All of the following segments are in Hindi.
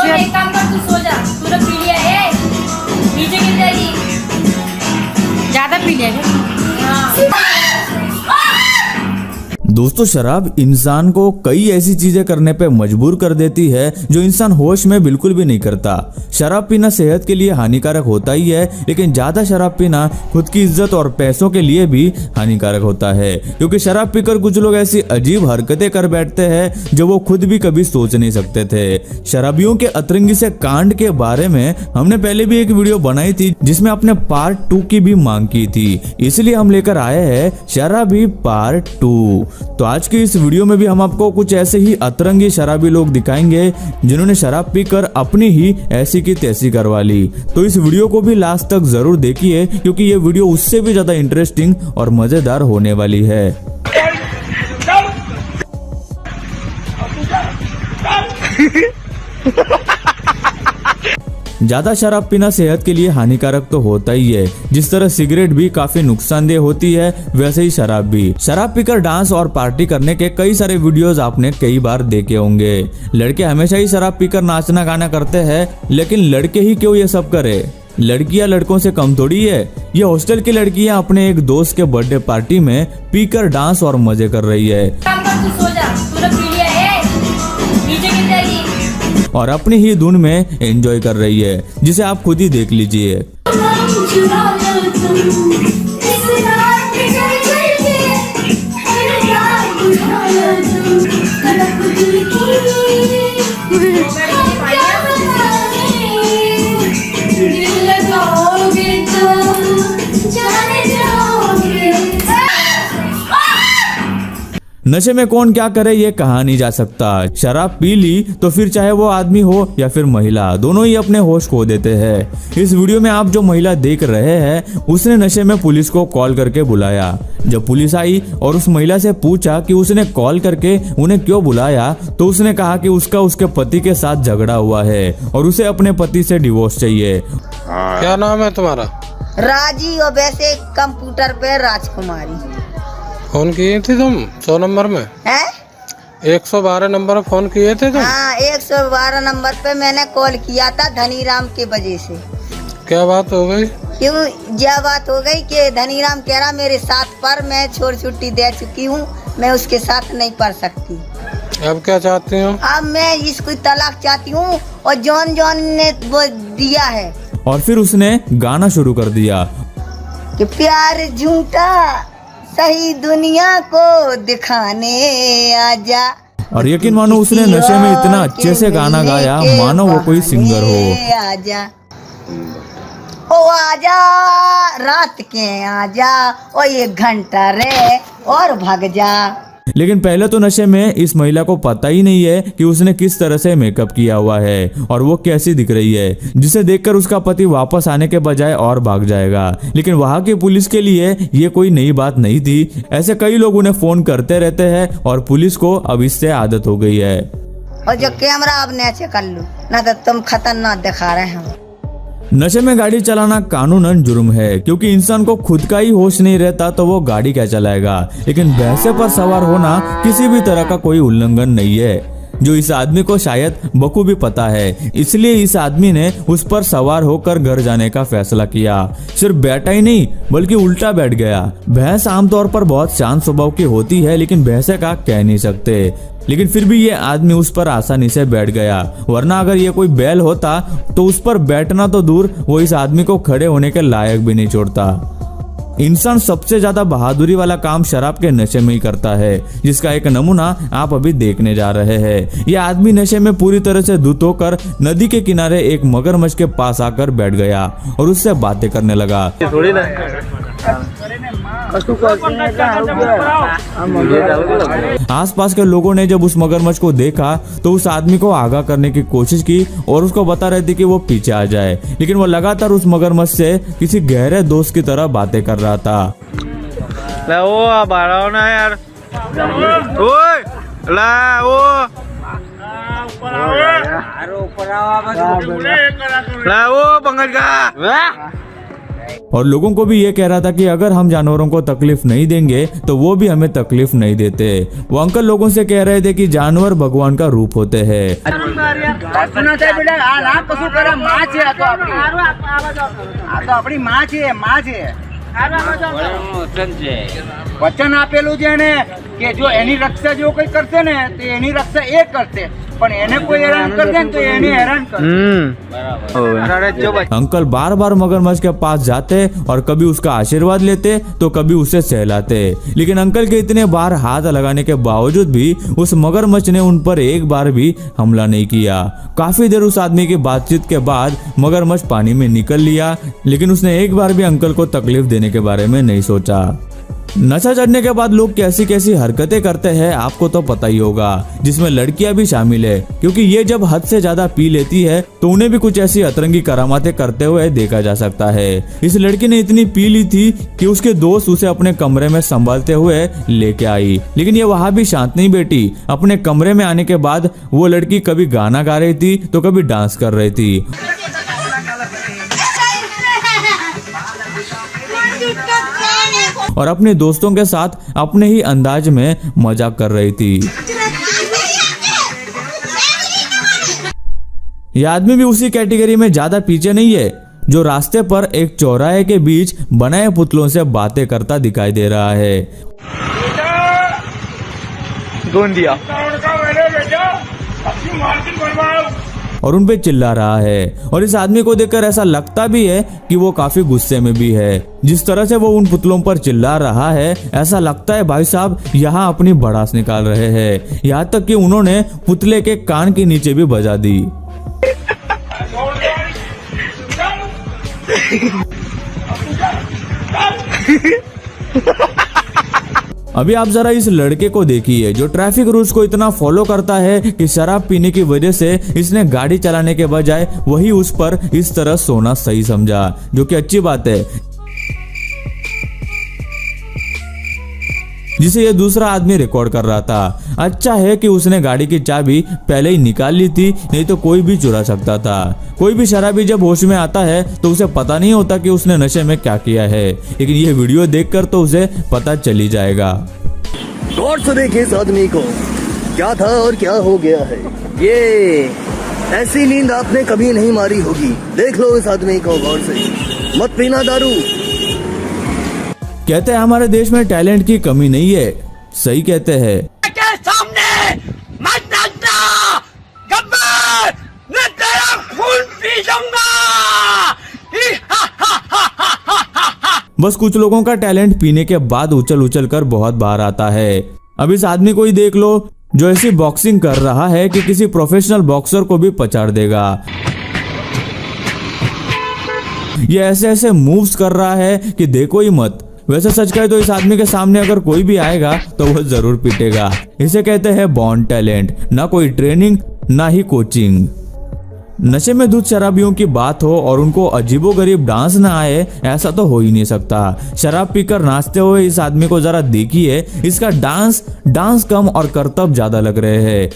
तो एक काम कर, तू सो जा, तूने पी लिया है, नीचे गिर जाएगी। ज्यादा पी लिया है। दोस्तों, शराब इंसान को कई ऐसी चीजें करने पे मजबूर कर देती है जो इंसान होश में बिल्कुल भी नहीं करता। शराब पीना सेहत के लिए हानिकारक होता ही है, लेकिन ज्यादा शराब पीना खुद की इज्जत और पैसों के लिए भी हानिकारक होता है, क्योंकि शराब पीकर कुछ लोग ऐसी अजीब हरकतें कर बैठते हैं जो वो खुद भी कभी सोच नहीं सकते थे। शराबियों के अतरंगी से कांड के बारे में हमने पहले भी एक वीडियो बनाई थी, जिसमें अपने पार्ट 2 की भी मांग की थी, इसलिए हम लेकर आए हैं शराबी पार्ट 2। तो आज की इस वीडियो में भी हम आपको कुछ ऐसे ही अतरंगी शराबी लोग दिखाएंगे जिन्होंने शराब पीकर अपनी ही ऐसी की तैसी करवा ली। तो इस वीडियो को भी लास्ट तक जरूर देखिए, क्योंकि ये वीडियो उससे भी ज्यादा इंटरेस्टिंग और मजेदार होने वाली है। ज्यादा शराब पीना सेहत के लिए हानिकारक तो होता ही है। जिस तरह सिगरेट भी काफी नुकसानदेह होती है, वैसे ही शराब भी। शराब पीकर डांस और पार्टी करने के कई सारे वीडियोस आपने कई बार देखे होंगे। लड़के हमेशा ही शराब पीकर नाचना गाना करते हैं, लेकिन लड़के ही क्यों ये सब करे? लड़कियां लड़कों से कम थोड़ी है। ये हॉस्टल की लड़कियां अपने एक दोस्त के बर्थडे पार्टी में पीकर डांस और मजे कर रही है और अपनी ही धुन में एंजॉय कर रही है, जिसे आप खुद ही देख लीजिए। नशे में कौन क्या करे ये कहा नहीं जा सकता। शराब पी ली तो फिर चाहे वो आदमी हो या फिर महिला, दोनों ही अपने होश खो देते हैं। इस वीडियो में आप जो महिला देख रहे हैं, उसने नशे में पुलिस को कॉल करके बुलाया। जब पुलिस आई और उस महिला से पूछा कि उसने कॉल करके उन्हें क्यों बुलाया, तो उसने कहा कि उसका उसके पति के साथ झगड़ा हुआ है और उसे अपने पति से डिवोर्स चाहिए। क्या नाम है तुम्हारा? राजी, और वैसे कंप्यूटर पे राजकुमारी। फोन किए थे तुम 100 नंबर में? है 112 नंबर पर फोन किए थे तुम? हाँ, 112 नंबर पे मैंने कॉल किया था धनीराम के वजह से। क्या बात हो गई? क्यों? यह बात हो गई कि धनीराम कह रहा मेरे साथ पर, मैं छोड़ छुट्टी दे चुकी हूँ, मैं उसके साथ नहीं पढ़ सकती। अब क्या चाहती हूँ? अब मैं इसको तलाक चाहती हूँ, और जॉन जॉन ने वो दिया है। और फिर उसने गाना शुरू कर दिया कि प्यार झूठा सही दुनिया को दिखाने आजा। और यकीन मानो उसने नशे में इतना अच्छे से गाना गाया मानो वो कोई सिंगर हो। आजा ओ आजा रात के आजा, ओ 1 घंटा रे और भाग जा। लेकिन पहले तो नशे में इस महिला को पता ही नहीं है कि उसने किस तरह से मेकअप किया हुआ है और वो कैसी दिख रही है, जिसे देखकर उसका पति वापस आने के बजाय और भाग जाएगा। लेकिन वहाँ की पुलिस के लिए ये कोई नई बात नहीं थी। ऐसे कई लोग उन्हें फोन करते रहते हैं और पुलिस को अब इससे आदत हो गई है। और जो कैमरा अब नीचे कर लो, ना तो तुम खतरनाक दिखा रहे हो। नशे में गाड़ी चलाना कानूनन जुर्म है, क्योंकि इंसान को खुद का ही होश नहीं रहता तो वो गाड़ी क्या चलाएगा। लेकिन भैंसे पर सवार होना किसी भी तरह का कोई उल्लंघन नहीं है, जो इस आदमी को शायद बखूबी पता है। इसलिए इस आदमी ने उस पर सवार होकर घर जाने का फैसला किया। सिर्फ बैठा ही नहीं बल्कि उल्टा बैठ गया। भैंस आमतौर पर बहुत शांत स्वभाव की होती है, लेकिन भैंसे का कह नहीं सकते। लेकिन फिर भी ये आदमी उस पर आसानी से बैठ गया, वरना अगर ये कोई बैल होता तो उस पर बैठना तो दूर, वो इस आदमी को खड़े होने के लायक भी नहीं छोड़ता। इंसान सबसे ज्यादा बहादुरी वाला काम शराब के नशे में ही करता है, जिसका एक नमूना आप अभी देखने जा रहे हैं। यह आदमी नशे में पूरी तरह से धुत होकर नदी के किनारे एक मगरमच्छ के पास आकर बैठ गया और उससे बातें करने लगा। आसपास के लोगों ने जब उस मगरमच्छ को देखा तो उस आदमी को आगाह करने की कोशिश की और उसको बता रहे थे कि वो पीछे आ जाए, लेकिन वो लगातार उस मगरमच्छ से किसी गहरे दोस्त की तरह बातें कर रहा था। वो बारह ना यार, ओए ला वो ला वो पंकज का और लोगों को भी ये कह रहा था कि अगर हम जानवरों को तकलीफ नहीं देंगे तो वो भी हमें तकलीफ नहीं देते। वो अंकल लोगों से कह रहे थे कि जानवर भगवान का रूप होते हैं। આપણી માં છે વચન આપેલું છે ને કે જો એની રક્ષા જો કોઈ કરશે ને તો એની રક્ષા એ કરશે, પણ એને કોઈ હેરાન કરશે ને તો એને હેરાન કરશે। अंकल बार बार मगरमच्छ के पास जाते और कभी उसका आशीर्वाद लेते तो कभी उसे सहलाते, लेकिन अंकल के इतने बार हाथ लगाने के बावजूद भी उस मगरमच्छ ने उन पर एक बार भी हमला नहीं किया। काफी देर उस आदमी की बातचीत के बाद मगरमच्छ पानी में निकल लिया, लेकिन उसने एक बार भी अंकल को तकलीफ देने के बारे में नहीं सोचा। नशा चढ़ने के बाद लोग कैसी कैसी हरकतें करते हैं आपको तो पता ही होगा, जिसमें लड़कियां भी शामिल है, क्योंकि ये जब हद से ज्यादा पी लेती है तो उन्हें भी कुछ ऐसी अतरंगी करामातें करते हुए देखा जा सकता है। इस लड़की ने इतनी पी ली थी कि उसके दोस्त उसे अपने कमरे में संभालते हुए लेके आई, लेकिन ये वहां भी शांत नहीं बैठी। अपने कमरे में आने के बाद वो लड़की कभी गाना गा रही थी तो कभी डांस कर रही थी और अपने दोस्तों के साथ अपने ही अंदाज में मजाक कर रही थी। यह आदमी भी उसी कैटेगरी में ज्यादा पीछे नहीं है, जो रास्ते पर एक चौराहे के बीच बनाए पुतलों से बातें करता दिखाई दे रहा है और उन पे चिल्ला रहा है। और इस आदमी को देखकर ऐसा लगता भी है कि वो काफी गुस्से में भी है। जिस तरह से वो उन पुतलों पर चिल्ला रहा है, ऐसा लगता है भाई साहब यहाँ अपनी भड़ास निकाल रहे हैं। यहाँ तक कि उन्होंने पुतले के कान के नीचे भी बजा दी। अभी आप जरा इस लड़के को देखिए जो ट्रैफिक रूल्स को इतना फॉलो करता है कि शराब पीने की वजह से इसने गाड़ी चलाने के बजाय वही उस पर इस तरह सोना सही समझा, जो कि अच्छी बात है, जिसे ये दूसरा आदमी रिकॉर्ड कर रहा था। अच्छा है कि उसने गाड़ी की चाबी पहले ही निकाल ली थी, नहीं तो कोई भी चुरा सकता था। कोई भी शराबी जब होश में आता है तो उसे पता नहीं होता कि उसने नशे में क्या किया है, लेकिन ये वीडियो देखकर तो उसे पता चली जाएगा। गौर से देखिए इस आदमी को, क्या था और क्या हो गया है। ये ऐसी नींद आपने कभी नहीं मारी होगी। देख लो इस आदमी को गौर से, मत पीना दारू। कहते हैं हमारे देश में टैलेंट की कमी नहीं है, सही कहते हैं। सामने मत नाचना गब्बर, मैं तेरा खून पी जाऊंगा। बस कुछ लोगों का टैलेंट पीने के बाद उछल उछल कर बहुत बाहर आता है। अब इस आदमी को ही देख लो जो ऐसी बॉक्सिंग कर रहा है कि किसी प्रोफेशनल बॉक्सर को भी पछाड़ देगा। ये ऐसे ऐसे मूव्स कर रहा है कि देखो ही मत। वैसे सच कहे तो इस आदमी के सामने अगर कोई भी आएगा तो वो जरूर पीटेगा। इसे कहते हैं बॉर्न टैलेंट, ना कोई ट्रेनिंग ना ही कोचिंग। नशे में धुत शराबियों की बात हो और उनको अजीबोगरीब डांस ना आए, ऐसा तो हो ही नहीं सकता। शराब पीकर नाचते हुए इस आदमी को जरा देखिए, इसका डांस कम और करतब ज्यादा लग रहे हैं।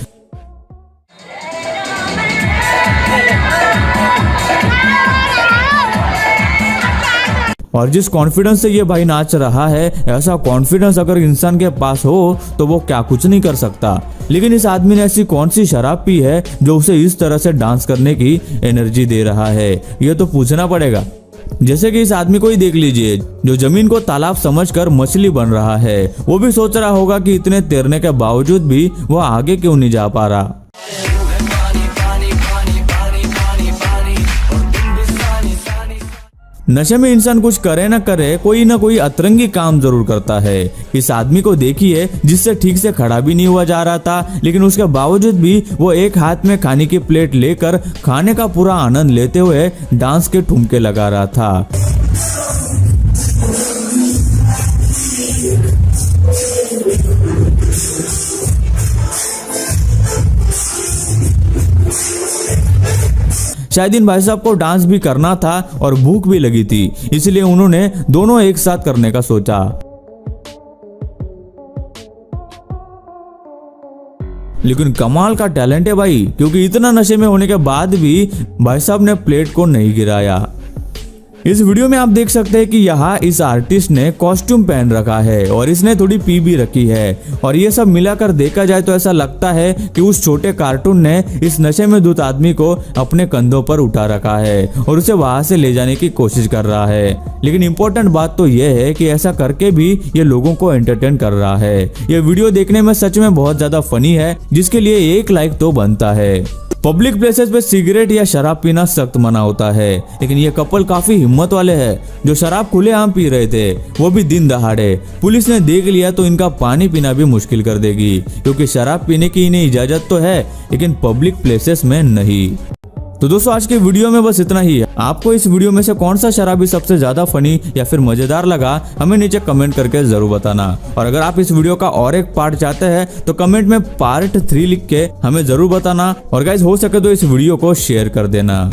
और जिस कॉन्फिडेंस से ये भाई नाच रहा है, ऐसा कॉन्फिडेंस अगर इंसान के पास हो तो वो क्या कुछ नहीं कर सकता। लेकिन इस आदमी ने ऐसी कौन सी शराब पी है जो उसे इस तरह से डांस करने की एनर्जी दे रहा है, ये तो पूछना पड़ेगा। जैसे कि इस आदमी को ही देख लीजिए जो जमीन को तालाब समझकर मछली बन रहा है। वो भी सोच रहा होगा कि इतने तैरने के बावजूद भी वो आगे क्यों नहीं जा पा रहा। नशे में इंसान कुछ करे ना करे, कोई ना कोई अतरंगी काम जरूर करता है। इस आदमी को देखिए जिससे ठीक से खड़ा भी नहीं हुआ जा रहा था, लेकिन उसके बावजूद भी वो एक हाथ में खाने की प्लेट लेकर खाने का पूरा आनंद लेते हुए डांस के ठुमके लगा रहा था। शायद इन भाई साहब को डांस भी करना था और भूख भी लगी थी, इसलिए उन्होंने दोनों एक साथ करने का सोचा। लेकिन कमाल का टैलेंट है भाई, क्योंकि इतना नशे में होने के बाद भी भाई साहब ने प्लेट को नहीं गिराया। इस वीडियो में आप देख सकते हैं कि यहाँ इस आर्टिस्ट ने कॉस्ट्यूम पहन रखा है और इसने थोड़ी पी भी रखी है और ये सब मिलाकर देखा जाए तो ऐसा लगता है कि उस छोटे कार्टून ने इस नशे में धुत आदमी को अपने कंधों पर उठा रखा है और उसे वहां से ले जाने की कोशिश कर रहा है। लेकिन इम्पोर्टेंट बात तो यह है कि ऐसा करके भी ये लोगों को एंटरटेन कर रहा है। ये वीडियो देखने में सच में बहुत ज्यादा फनी है, जिसके लिए 1 लाइक तो बनता है। पब्लिक प्लेसेस पे सिगरेट या शराब पीना सख्त मना होता है, लेकिन ये कपल काफी हिम्मत वाले हैं जो शराब खुलेआम पी रहे थे, वो भी दिन दहाड़े। पुलिस ने देख लिया तो इनका पानी पीना भी मुश्किल कर देगी, क्योंकि शराब पीने की इन्हें इजाजत तो है लेकिन पब्लिक प्लेसेस में नहीं। तो दोस्तों आज के वीडियो में बस इतना ही है। आपको इस वीडियो में से कौन सा शराबी सबसे ज्यादा फनी या फिर मजेदार लगा, हमें नीचे कमेंट करके जरूर बताना। और अगर आप इस वीडियो का और एक पार्ट चाहते हैं तो कमेंट में पार्ट 3 लिख के हमें जरूर बताना। और गाइस हो सके तो इस वीडियो को शेयर कर देना।